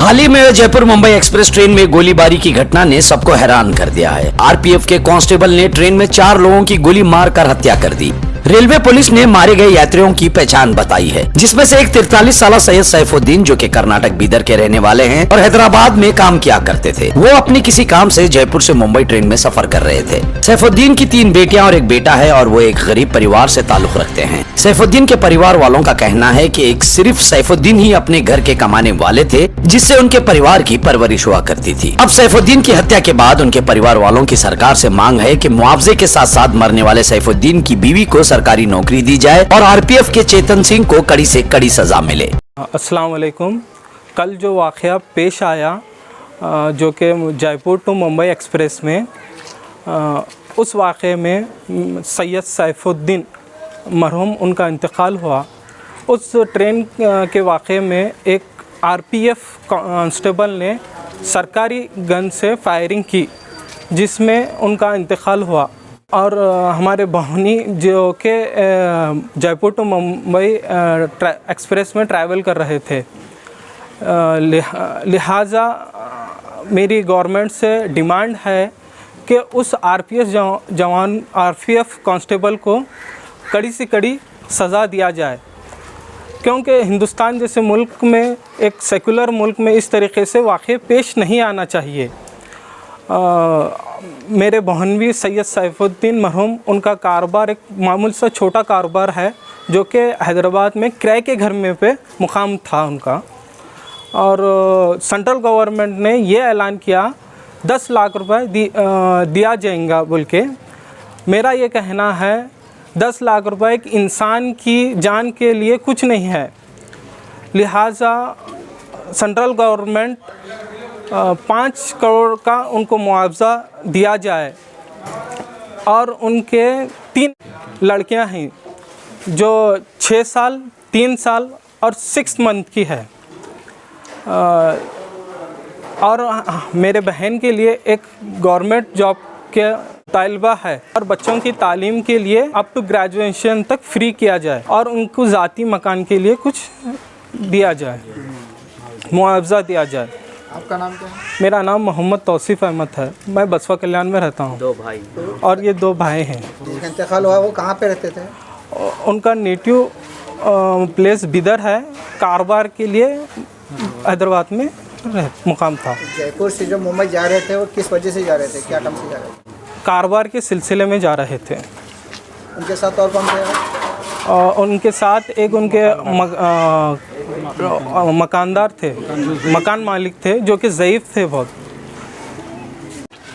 हाल ही में Jaipur Mumbai express train में गोलीबारी की घटना ने सबको हैरान कर दिया है। आरपीएफ के कांस्टेबल ने ट्रेन में 4 लोगों की गोली मारकर हत्या कर दी। रेलवे पुलिस ने मारे गए यात्रियों की पहचान बताई है, जिसमें से एक 43 साल सैयद सैफुद्दीन जो कि कर्नाटक बीदर के रहने वाले हैं और हैदराबाद में काम किया करते थे। वो अपनी किसी काम से जयपुर से मुंबई ट्रेन में सफर कर रहे थे। सैफुद्दीन की 3 बेटियां और एक बेटा है और वो एक गरीब परिवार से ताल्लुक रखते हैं। सैफुद्दीन के परिवार वालों का कहना है कि एक सिर्फ सैफुद्दीन ही अपने घर के कमाने वाले थे, जिससे उनके परिवार की परवरिश हुआ करती थी। अब सैफुद्दीन की हत्या के बाद उनके परिवार वालों की सरकार से मांग है कि मुआवजे के साथ साथ मरने वाले सैफुद्दीन की बीवी को सरकारी नौकरी दी जाए और आरपीएफ के चेतन सिंह को कड़ी से कड़ी सजा मिले। अस्सलाम वालेकुम। कल जो वाक़या पेश आया जो कि जयपुर टू मुंबई एक्सप्रेस में, उस वाक़े में सैयद सैफुद्दीन मरहूम उनका इंतकाल हुआ। उस ट्रेन के वाक़े में एक आरपीएफ कांस्टेबल ने सरकारी गन से फायरिंग की, जिसमें उनका इंतकाल हुआ। और हमारे बहनी जो कि जयपुर टू मुंबई एक्सप्रेस में ट्रैवल कर रहे थे, लिहाजा मेरी गवर्नमेंट से डिमांड है कि उस आरपीएफ कांस्टेबल को कड़ी से कड़ी सज़ा दिया जाए, क्योंकि हिंदुस्तान जैसे मुल्क में, एक सेकुलर मुल्क में इस तरीके से वाक़े पेश नहीं आना चाहिए। मेरे बहनवी सैयद सैफुद्दीन मरहूम, उनका कारोबार एक मामूल सा छोटा कारोबार है जो कि हैदराबाद में किराए के घर में पे मुकाम था उनका। और सेंट्रल गवर्नमेंट ने ये ऐलान किया 10 लाख रुपए दिया जाएगा बोल के। मेरा ये कहना है 10 लाख रुपए एक इंसान की जान के लिए कुछ नहीं है, लिहाजा सेंट्रल गवर्नमेंट 5 करोड़ का उनको मुआवजा दिया जाए। और उनके 3 लड़कियां हैं जो 6 साल, 3 साल और 6 मंथ की है। और मेरे बहन के लिए एक गवर्नमेंट जॉब के तालिबा है और बच्चों की तालीम के लिए अप टू ग्रेजुएशन तक फ्री किया जाए और उनको ज़ाती मकान के लिए कुछ दिया जाए, मुआवजा दिया जाए। आपका नाम क्या है? मेरा नाम मोहम्मद तौसीफ़ अहमद है। मैं बसवा कल्याण में रहता हूँ। 2 भाई और ये 2 भाई हैं। जिसका इंतकाल हुआ वो कहाँ पे रहते थे? उनका नेटिव प्लेस बिदर है, कारोबार के लिए हैदराबाद में मुकाम था। जयपुर से जो मुंबई जा रहे थे वो किस वजह से जा रहे थे, क्या काम से जा रहे थे? कारोबार के सिलसिले में जा रहे थे। उनके साथ और कौन थे? उनके साथ एक उनके मकानदार थे, मकान मालिक थे जो कि ज़ईफ़ थे बहुत।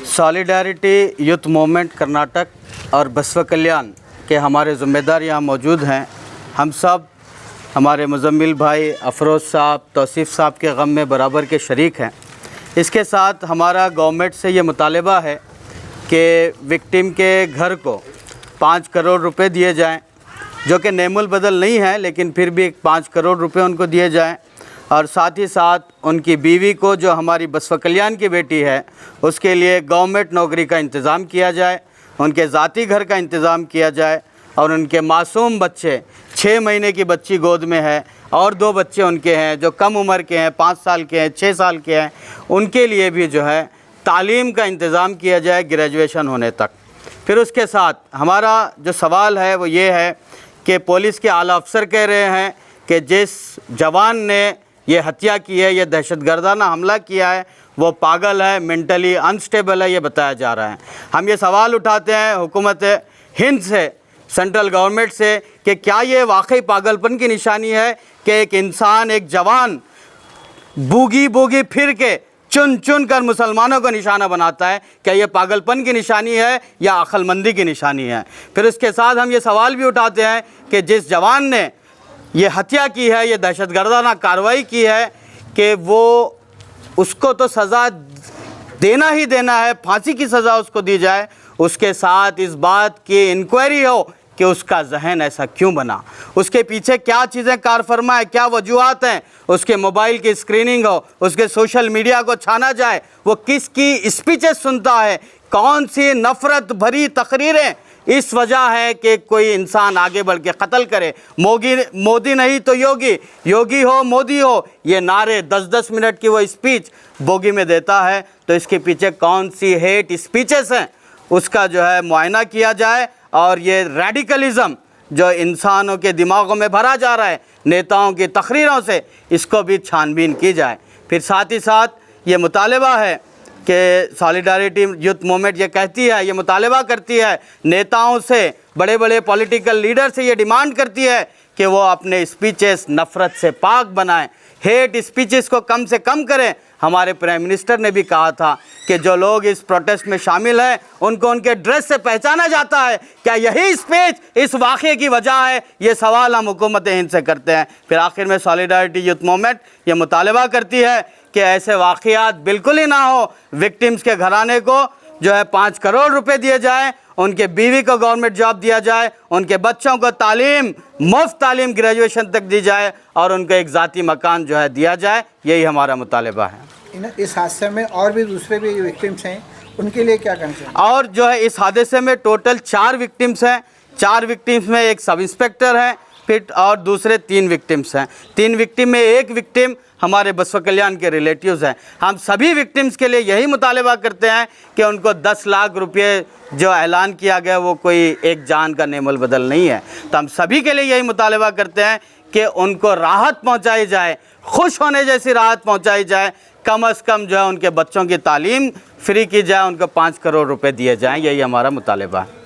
सॉलिडारिटी यूथ मूवमेंट कर्नाटक और बसवा कल्याण के हमारे ज़िम्मेदार यहाँ मौजूद हैं। हम सब हमारे मुज़म्मिल भाई अफरोज़ साहब, तौसीफ़ साहब के गम में बराबर के शरीक हैं। इसके साथ हमारा गवर्नमेंट से ये मुतालबा है कि विक्टिम के घर को 5 करोड़ रुपए दिए जाएं, जो कि नेमुल बदल नहीं है, लेकिन फिर भी 5 करोड़ रुपए उनको दिए जाएं। और साथ ही साथ उनकी बीवी को, जो हमारी बसवा कल्याण की बेटी है, उसके लिए गवर्नमेंट नौकरी का इंतज़ाम किया जाए, उनके ज़ाती घर का इंतज़ाम किया जाए। और उनके मासूम बच्चे, 6 महीने की बच्ची गोद में है और 2 बच्चे उनके हैं जो कम उम्र के हैं, 5 साल के हैं, 6 साल के हैं, उनके लिए भी जो है तालीम का इंतज़ाम किया जाए ग्रेजुएशन होने तक। फिर उसके साथ हमारा जो सवाल है वो ये है कि पुलिस के आला अफसर कह रहे हैं कि जिस जवान ने ये हत्या की है, ये दहशतगर्दाना हमला किया है, वो पागल है, मेंटली अनस्टेबल है, ये बताया जा रहा है। हम ये सवाल उठाते हैं हुकूमत हिंद से, सेंट्रल गवर्नमेंट से, कि क्या ये वाकई पागलपन की निशानी है कि एक इंसान, एक जवान बूगी बूगी फिर के चुन चुन कर मुसलमानों को निशाना बनाता है? क्या ये पागलपन की निशानी है या अक्लमंदी की निशानी है? फिर उसके साथ हम ये सवाल भी उठाते हैं कि जिस जवान ने ये हत्या की है, ये दहशतगर्दाना कार्रवाई की है, कि वो उसको तो सज़ा देना ही देना है, फांसी की सज़ा उसको दी जाए। उसके साथ इस बात की इंक्वायरी हो कि उसका जहन ऐसा क्यों बना, उसके पीछे क्या चीज़ें कार फरमा है, क्या वजूहात हैं, उसके मोबाइल की स्क्रीनिंग हो, उसके सोशल मीडिया को छाना जाए, वो किसकी स्पीचेस सुनता है, कौन सी नफ़रत भरी तकरीरें इस वजह है कि कोई इंसान आगे बढ़ के कत्ल करे। मोदी नहीं तो योगी, योगी हो मोदी हो, ये नारे 10-10 मिनट की वो स्पीच बोगी में देता है। तो इसके पीछे कौन सी हेट स्पीचेस हैं उसका जो है मुआयना किया जाए, और ये रेडिकलिज़म जो इंसानों के दिमागों में भरा जा रहा है नेताओं की तकरीरों से, इसको भी छानबीन की जाए। फिर साथ ही साथ ये मुतालबा है कि सॉलिडारिटी यूथ मूवमेंट ये कहती है, ये मुतालबा करती है नेताओं से, बड़े बड़े पॉलिटिकल लीडर से ये डिमांड करती है कि वो अपने स्पीचेस नफ़रत से पाक बनाएं, हेट स्पीचेस को कम से कम करें। हमारे प्राइम मिनिस्टर ने भी कहा था कि जो लोग इस प्रोटेस्ट में शामिल हैं उनको उनके ड्रेस से पहचाना जाता है। क्या यही स्पीच इस वाक़े की वजह है? ये सवाल हम हुकूमत हिंद से करते हैं। फिर आखिर में सॉलिडारिटी यूथ मूवमेंट ये मुतालबा करती है कि ऐसे वाक़यात बिल्कुल ही ना हो। विक्टिम्स के घराने को जो है 5 करोड़ रुपए दिए जाएं, उनके बीवी को गवर्नमेंट जॉब दिया जाए, उनके बच्चों को तालीम, मुफ्त तालीम ग्रेजुएशन तक दी जाए, और उनको एक ज़ाती मकान जो है दिया जाए। यही हमारा मुतालबा है। इस हादसे में और भी दूसरे भी विक्टिम्स हैं, उनके लिए क्या करना चाहिए? और जो है इस हादसे में टोटल 4 विक्टिम्स हैं। 4 विक्टिम्स में एक सब इंस्पेक्टर है, फिर और दूसरे 3 विक्टिम्स हैं। 3 विक्टिम में एक विक्टिम हमारे बसवा कल्याण के रिलेटिव्स हैं। हम सभी विक्टिम्स के लिए यही मुतालबा करते हैं कि उनको 10 लाख रुपये जो ऐलान किया गया वो कोई एक जान का नेमल बदल नहीं है। तो हम सभी के लिए यही मुतालबा करते हैं कि उनको राहत पहुंचाई जाए, खुश होने जैसी राहत पहुंचाई जाए। कम से कम जो है उनके बच्चों की तालीम फ्री की जाए, उनको 5 करोड़ रुपए दिए जाएँ। यही हमारा मुतालबा है।